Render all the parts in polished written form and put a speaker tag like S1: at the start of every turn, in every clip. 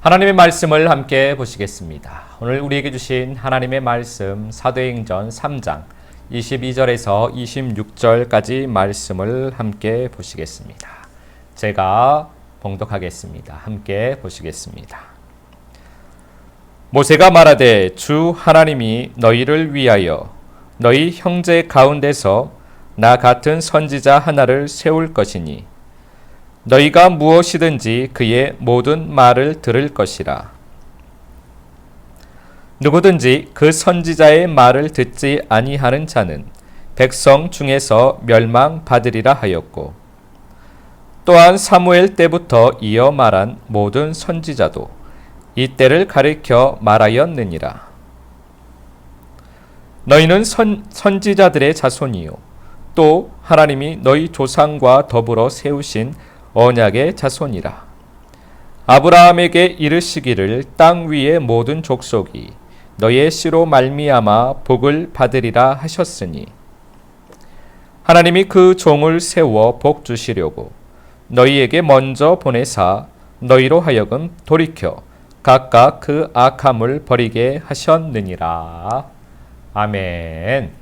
S1: 하나님의 말씀을 함께 보시겠습니다. 오늘 우리에게 주신 하나님의 말씀 사도행전 3장 22절에서 26절까지 말씀을 함께 보시겠습니다. 제가 봉독하겠습니다. 함께 보시겠습니다. 모세가 말하되 주 하나님이 너희를 위하여 너희 형제 가운데서 나 같은 선지자 하나를 세울 것이니 너희가 무엇이든지 그의 모든 말을 들을 것이라. 누구든지 그 선지자의 말을 듣지 아니하는 자는 백성 중에서 멸망받으리라 하였고, 또한 사무엘 때부터 이어 말한 모든 선지자도 이 때를 가리켜 말하였느니라. 너희는 선지자들의 자손이요 또 하나님이 너희 조상과 더불어 세우신 언약의 자손이라. 아브라함에게 이르시기를 땅 위의 모든 족속이 너의 씨로 말미암아 복을 받으리라 하셨으니, 하나님이 그 종을 세워 복 주시려고 너희에게 먼저 보내사 너희로 하여금 돌이켜 각각 그 악함을 버리게 하셨느니라. 아멘.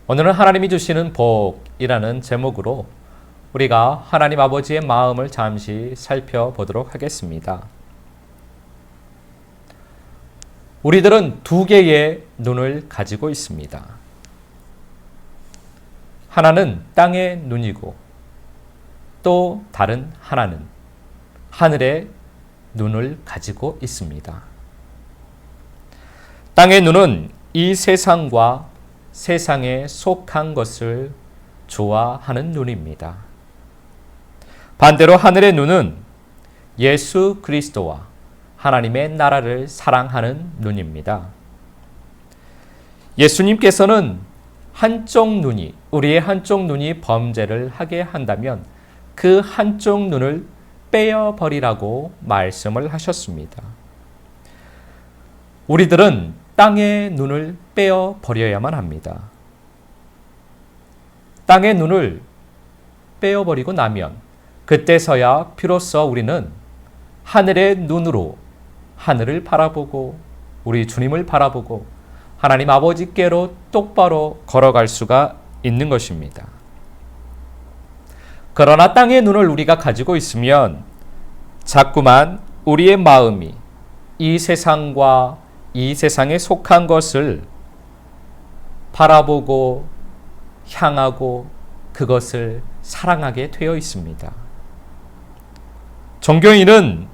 S1: 오늘은 하나님이 주시는 복이라는 제목으로 우리가 하나님 아버지의 마음을 잠시 살펴보도록 하겠습니다. 우리들은 두 개의 눈을 가지고 있습니다. 하나는 땅의 눈이고 또 다른 하나는 하늘의 눈을 가지고 있습니다. 땅의 눈은 이 세상과 세상에 속한 것을 좋아하는 눈입니다. 반대로 하늘의 눈은 예수 그리스도와 하나님의 나라를 사랑하는 눈입니다. 예수님께서는 우리의 한쪽 눈이 범죄를 하게 한다면 그 한쪽 눈을 빼어버리라고 말씀을 하셨습니다. 우리들은 땅의 눈을 빼어버려야만 합니다. 땅의 눈을 빼어버리고 나면 그때서야 비로소 우리는 하늘의 눈으로 하늘을 바라보고 우리 주님을 바라보고 하나님 아버지께로 똑바로 걸어갈 수가 있는 것입니다. 그러나 땅의 눈을 우리가 가지고 있으면 자꾸만 우리의 마음이 이 세상과 이 세상에 속한 것을 바라보고 향하고 그것을 사랑하게 되어 있습니다. 종교인은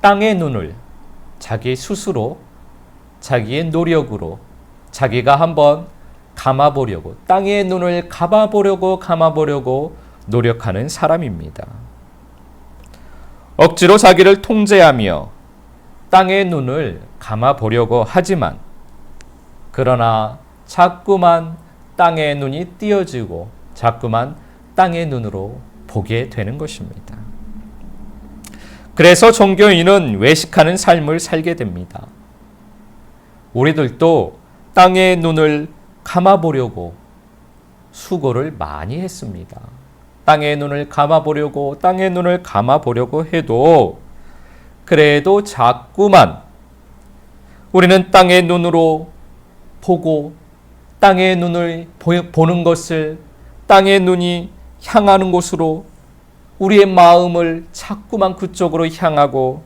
S1: 땅의 눈을 자기 스스로 자기의 노력으로 자기가 한번 감아보려고 땅의 눈을 감아보려고 노력하는 사람입니다. 억지로 자기를 통제하며 땅의 눈을 감아보려고 하지만 그러나 자꾸만 땅의 눈이 띄어지고 자꾸만 땅의 눈으로 보게 되는 것입니다. 그래서 종교인은 외식하는 삶을 살게 됩니다. 우리들도 땅의 눈을 감아보려고 수고를 많이 했습니다. 땅의 눈을 감아보려고 해도 그래도 자꾸만 우리는 땅의 눈으로 보고 땅의 눈을 보는 것을 땅의 눈이 향하는 곳으로 우리의 마음을 자꾸만 그쪽으로 향하고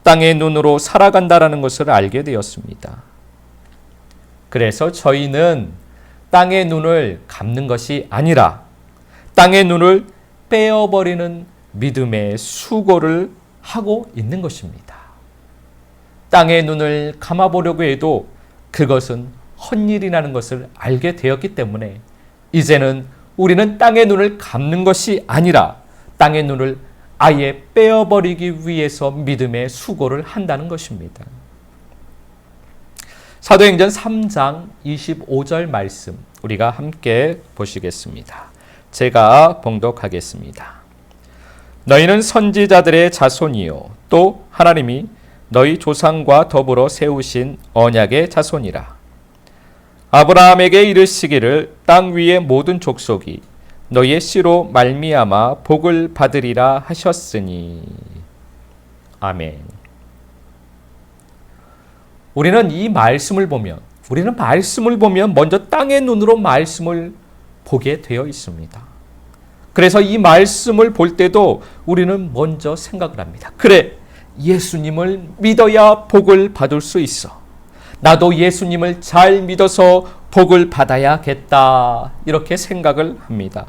S1: 땅의 눈으로 살아간다라는 것을 알게 되었습니다. 그래서 저희는 땅의 눈을 감는 것이 아니라 땅의 눈을 빼어버리는 믿음의 수고를 하고 있는 것입니다. 땅의 눈을 감아보려고 해도 그것은 헛일이라는 것을 알게 되었기 때문에 이제는 우리는 땅의 눈을 감는 것이 아니라 땅의 눈을 아예 빼어버리기 위해서 믿음의 수고를 한다는 것입니다. 사도행전 3장 25절 말씀 우리가 함께 보시겠습니다. 제가 봉독하겠습니다. 너희는 선지자들의 자손이요 또 하나님이 너희 조상과 더불어 세우신 언약의 자손이라. 아브라함에게 이르시기를 땅 위의 모든 족속이 너희의 씨로 말미암아 복을 받으리라 하셨으니. 아멘. 우리는 말씀을 보면 먼저 땅의 눈으로 말씀을 보게 되어 있습니다. 그래서 이 말씀을 볼 때도 우리는 먼저 생각을 합니다. 그래, 예수님을 믿어야 복을 받을 수 있어. 나도 예수님을 잘 믿어서 복을 받아야겠다. 이렇게 생각을 합니다.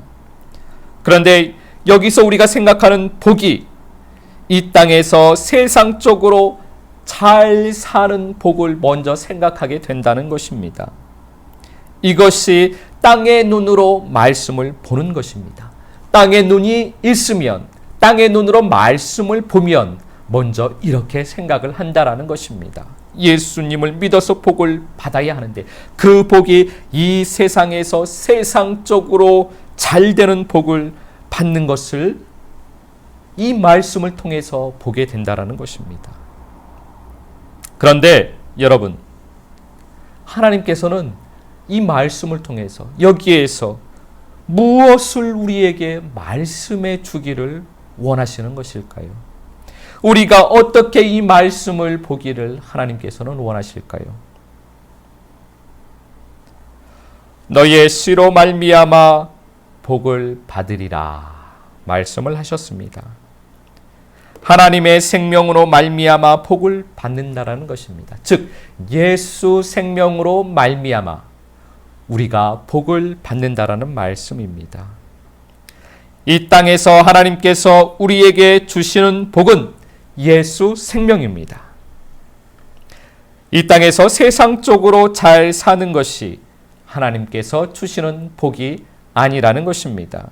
S1: 그런데 여기서 우리가 생각하는 복이 이 땅에서 세상적으로 잘 사는 복을 먼저 생각하게 된다는 것입니다. 이것이 땅의 눈으로 말씀을 보는 것입니다. 땅의 눈이 있으면, 땅의 눈으로 말씀을 보면 먼저 이렇게 생각을 한다라는 것입니다. 예수님을 믿어서 복을 받아야 하는데 그 복이 이 세상에서 세상적으로 잘 되는 복을 받는 것을 이 말씀을 통해서 보게 된다라는 것입니다. 그런데 여러분, 하나님께서는 이 말씀을 통해서 여기에서 무엇을 우리에게 말씀해 주기를 원하시는 것일까요? 우리가 어떻게 이 말씀을 보기를 하나님께서는 원하실까요? 너희의 씨로 말미암아 복을 받으리라 말씀을 하셨습니다. 하나님의 생명으로 말미암아 복을 받는다라는 것입니다. 즉 예수 생명으로 말미암아 우리가 복을 받는다라는 말씀입니다. 이 땅에서 하나님께서 우리에게 주시는 복은 예수 생명입니다. 이 땅에서 세상적으로 잘 사는 것이 하나님께서 주시는 복이 아니라는 것입니다.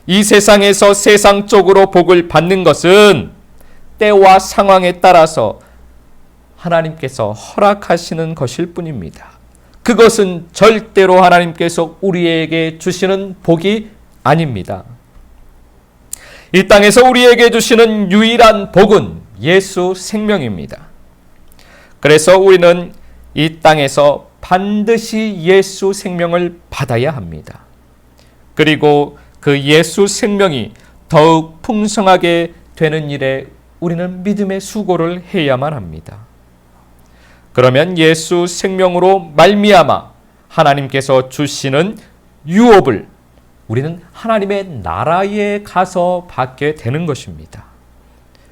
S1: 이 세상에서 세상적으로 복을 받는 것은 때와 상황에 따라서 하나님께서 허락하시는 것일 뿐입니다. 그것은 절대로 하나님께서 우리에게 주시는 복이 아닙니다. 이 땅에서 우리에게 주시는 유일한 복은 예수 생명입니다. 그래서 우리는 이 땅에서 반드시 예수 생명을 받아야 합니다. 그리고 그 예수 생명이 더욱 풍성하게 되는 일에 우리는 믿음의 수고를 해야만 합니다. 그러면 예수 생명으로 말미암아 하나님께서 주시는 유업을 우리는 하나님의 나라에 가서 받게 되는 것입니다.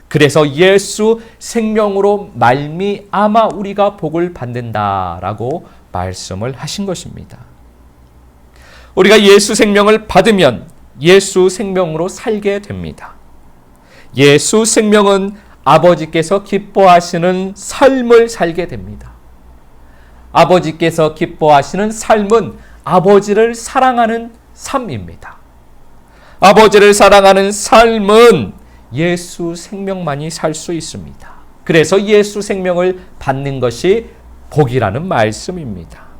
S1: 그래서 예수 생명으로 말미암아 우리가 복을 받는다라고 말씀을 하신 것입니다. 우리가 예수 생명을 받으면 예수 생명으로 살게 됩니다. 예수 생명은 아버지께서 기뻐하시는 삶을 살게 됩니다. 아버지께서 기뻐하시는 삶은 아버지를 사랑하는 삶입니다. 아버지를 사랑하는 삶은 예수 생명만이 살 수 있습니다. 그래서 예수 생명을 받는 것이 복이라는 말씀입니다.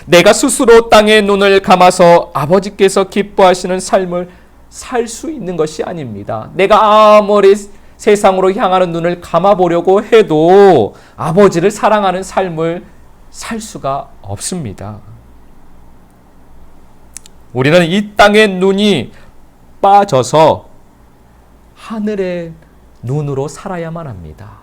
S1: 내가 스스로 땅의 눈을 감아서 아버지께서 기뻐하시는 삶을 살 수 있는 것이 아닙니다. 내가 아무리 세상으로 향하는 눈을 감아보려고 해도 아버지를 사랑하는 삶을 살 수가 없습니다. 우리는 이 땅의 눈이 빠져서 하늘의 눈으로 살아야만 합니다.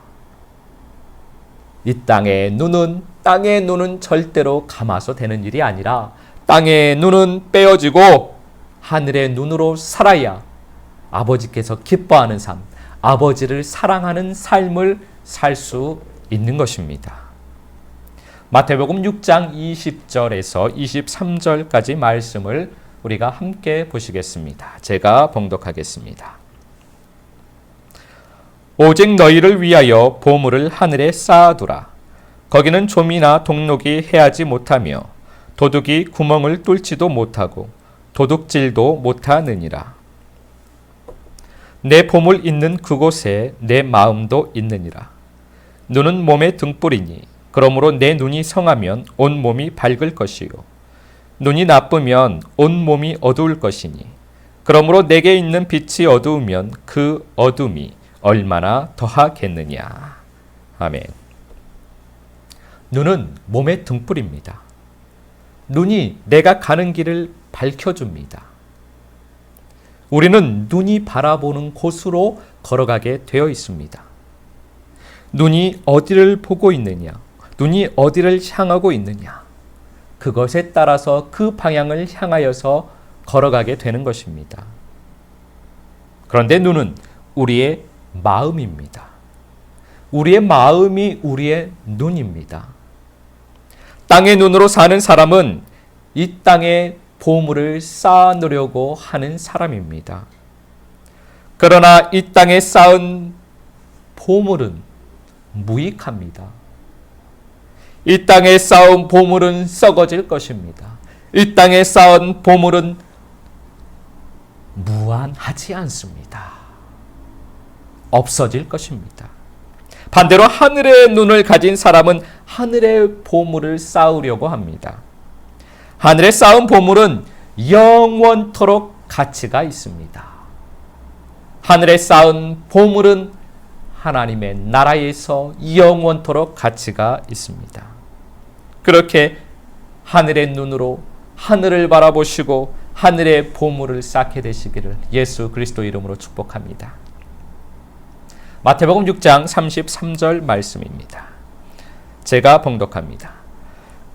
S1: 이 땅의 눈은 절대로 감아서 되는 일이 아니라 땅의 눈은 빼어지고 하늘의 눈으로 살아야 아버지께서 기뻐하는 삶, 아버지를 사랑하는 삶을 살 수 있는 것입니다. 마태복음 6장 20절에서 23절까지 말씀을 우리가 함께 보시겠습니다. 제가 봉독하겠습니다. 오직 너희를 위하여 보물을 하늘에 쌓아두라. 거기는 좀이나 동록이 해하지 못하며 도둑이 구멍을 뚫지도 못하고 도둑질도 못하느니라. 내 보물 있는 그곳에 내 마음도 있느니라. 눈은 몸의 등불이니 그러므로 내 눈이 성하면 온 몸이 밝을 것이요 눈이 나쁘면 온 몸이 어두울 것이니 그러므로 내게 있는 빛이 어두우면 그 어둠이 얼마나 더하겠느냐. 아멘. 눈은 몸의 등불입니다. 눈이 내가 가는 길을 밝혀줍니다. 우리는 눈이 바라보는 곳으로 걸어가게 되어 있습니다. 눈이 어디를 보고 있느냐, 눈이 어디를 향하고 있느냐, 그것에 따라서 그 방향을 향하여서 걸어가게 되는 것입니다. 그런데 눈은 우리의 마음입니다. 우리의 마음이 우리의 눈입니다. 땅의 눈으로 사는 사람은 이 땅에 보물을 쌓아놓으려고 하는 사람입니다. 그러나 이 땅에 쌓은 보물은 무익합니다. 이 땅에 쌓은 보물은 썩어질 것입니다. 이 땅에 쌓은 보물은 무한하지 않습니다. 없어질 것입니다. 반대로 하늘의 눈을 가진 사람은 하늘의 보물을 쌓으려고 합니다. 하늘에 쌓은 보물은 영원토록 가치가 있습니다. 하늘에 쌓은 보물은 하나님의 나라에서 영원토록 가치가 있습니다. 그렇게 하늘의 눈으로 하늘을 바라보시고 하늘의 보물을 쌓게 되시기를 예수 그리스도 이름으로 축복합니다. 마태복음 6장 33절 말씀입니다. 제가 봉독합니다.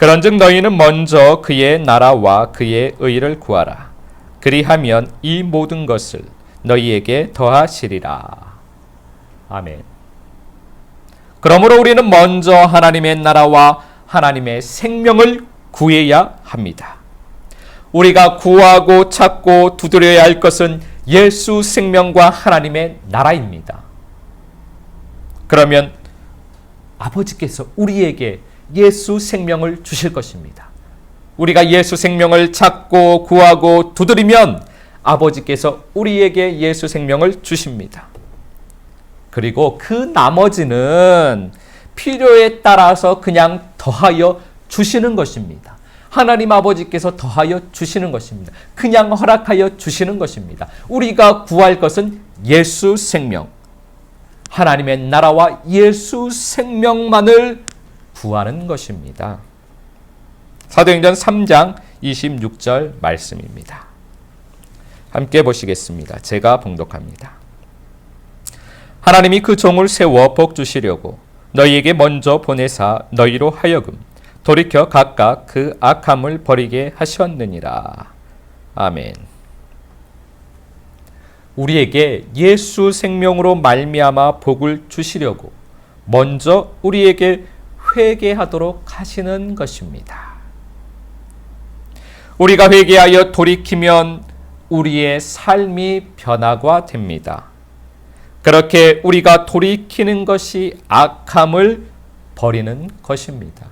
S1: 그런즉 너희는 먼저 그의 나라와 그의 의를 구하라. 그리하면 이 모든 것을 너희에게 더하시리라. 아멘. 그러므로 우리는 먼저 하나님의 나라와 하나님의 생명을 구해야 합니다. 우리가 구하고 찾고 두드려야 할 것은 예수 생명과 하나님의 나라입니다. 그러면 아버지께서 우리에게 예수 생명을 주실 것입니다. 우리가 예수 생명을 찾고 구하고 두드리면 아버지께서 우리에게 예수 생명을 주십니다. 그리고 그 나머지는 필요에 따라서 그냥 더하여 주시는 것입니다. 하나님 아버지께서 더하여 주시는 것입니다. 그냥 허락하여 주시는 것입니다. 우리가 구할 것은 예수 생명, 하나님의 나라와 예수 생명만을 구하는 것입니다. 사도행전 3장 26절 말씀입니다. 함께 보시겠습니다. 제가 봉독합니다. 하나님이 그 종을 세워 복 주시려고 너희에게 먼저 보내사 너희로 하여금 돌이켜 각각 그 악함을 버리게 하셨느니라. 아멘. 우리에게 예수 생명으로 말미암아 복을 주시려고 먼저 우리에게 회개하도록 하시는 것입니다. 우리가 회개하여 돌이키면 우리의 삶이 변화가 됩니다. 그렇게 우리가 돌이키는 것이 악함을 버리는 것입니다.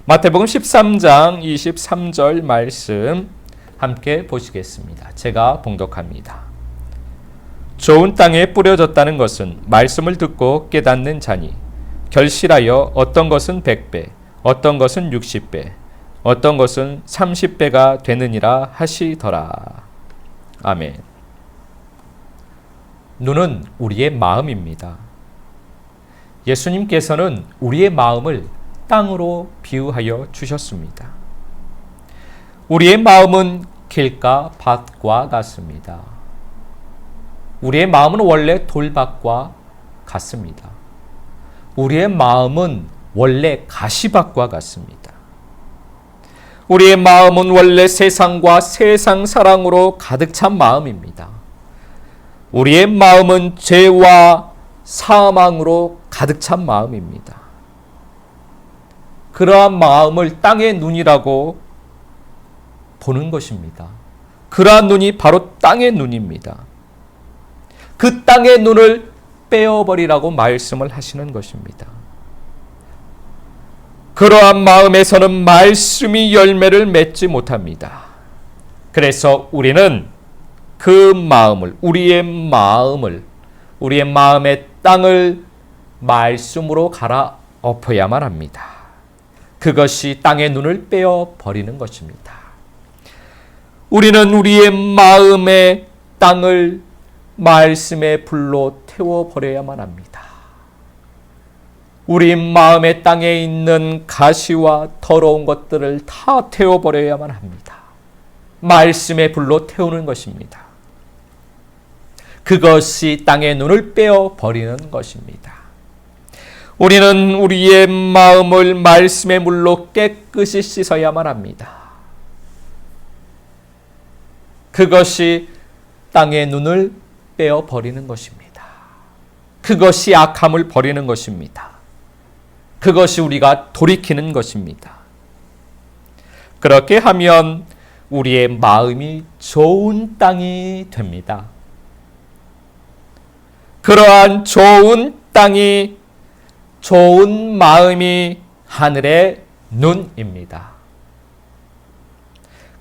S1: 마태복음 13장 23절 말씀 함께 보시겠습니다. 제가 봉독합니다. 좋은 땅에 뿌려졌다는 것은 말씀을 듣고 깨닫는 자니 결실하여 어떤 것은 100배, 어떤 것은 60배, 어떤 것은 30배가 되느니라 하시더라. 아멘. 눈은 우리의 마음입니다. 예수님께서는 우리의 마음을 땅으로 비유하여 주셨습니다. 우리의 마음은 길가 밭과 같습니다. 우리의 마음은 원래 돌밭과 같습니다. 우리의 마음은 원래 가시밭과 같습니다. 우리의 마음은 원래 세상과 세상 사랑으로 가득 찬 마음입니다. 우리의 마음은 죄와 사망으로 가득 찬 마음입니다. 그러한 마음을 땅의 눈이라고 보는 것입니다. 그러한 눈이 바로 땅의 눈입니다. 그 땅의 눈을 빼어버리라고 말씀을 하시는 것입니다. 그러한 마음에서는 말씀이 열매를 맺지 못합니다. 그래서 우리는 그 마음을, 우리의 마음의 땅을 말씀으로 갈아엎어야만 합니다. 그것이 땅의 눈을 빼어버리는 것입니다. 우리는 우리의 마음의 땅을 말씀의 불로 태워버려야만 합니다. 우리 마음의 땅에 있는 가시와 더러운 것들을 다 태워버려야만 합니다. 말씀의 불로 태우는 것입니다. 그것이 땅의 눈을 빼어 버리는 것입니다. 우리는 우리의 마음을 말씀의 물로 깨끗이 씻어야만 합니다. 그것이 땅의 눈을 빼어 버리는 것입니다. 그것이 악함을 버리는 것입니다. 그것이 우리가 돌이키는 것입니다. 그렇게 하면 우리의 마음이 좋은 땅이 됩니다. 그러한 좋은 땅이, 좋은 마음이 하늘의 눈입니다.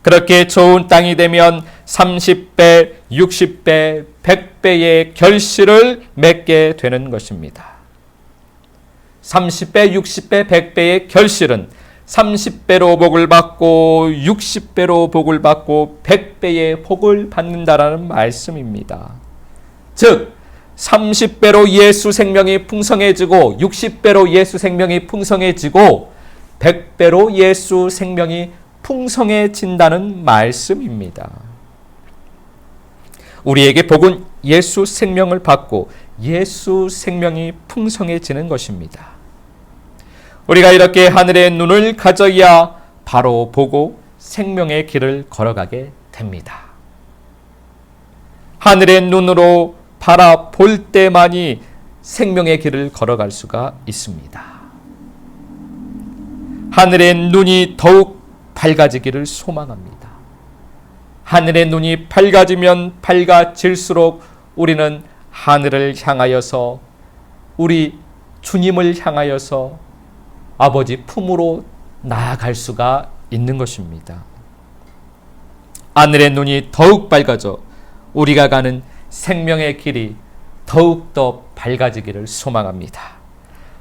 S1: 그렇게 좋은 땅이 되면 30배, 60배, 100배의 결실을 맺게 되는 것입니다. 30배, 60배, 100배의 결실은 30배로 복을 받고 60배로 복을 받고 100배의 복을 받는다라는 말씀입니다. 즉 30배로 예수 생명이 풍성해지고 60배로 예수 생명이 풍성해지고 100배로 예수 생명이 풍성해진다는 말씀입니다. 우리에게 복은 예수 생명을 받고 예수 생명이 풍성해지는 것입니다. 우리가 이렇게 하늘의 눈을 가져야 바로 보고 생명의 길을 걸어가게 됩니다. 하늘의 눈으로 바라볼 때만이 생명의 길을 걸어갈 수가 있습니다. 하늘의 눈이 더욱 밝아지기를 소망합니다. 하늘의 눈이 밝아지면 밝아질수록 우리는 하늘을 향하여서, 우리 주님을 향하여서 아버지 품으로 나아갈 수가 있는 것입니다. 하늘의 눈이 더욱 밝아져 우리가 가는 생명의 길이 더욱더 밝아지기를 소망합니다.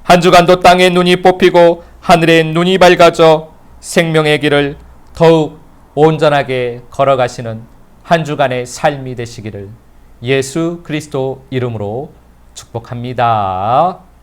S1: 한 주간도 땅의 눈이 뽑히고 하늘의 눈이 밝아져 생명의 길을 더욱 온전하게 걸어가시는 한 주간의 삶이 되시기를 예수 그리스도 이름으로 축복합니다.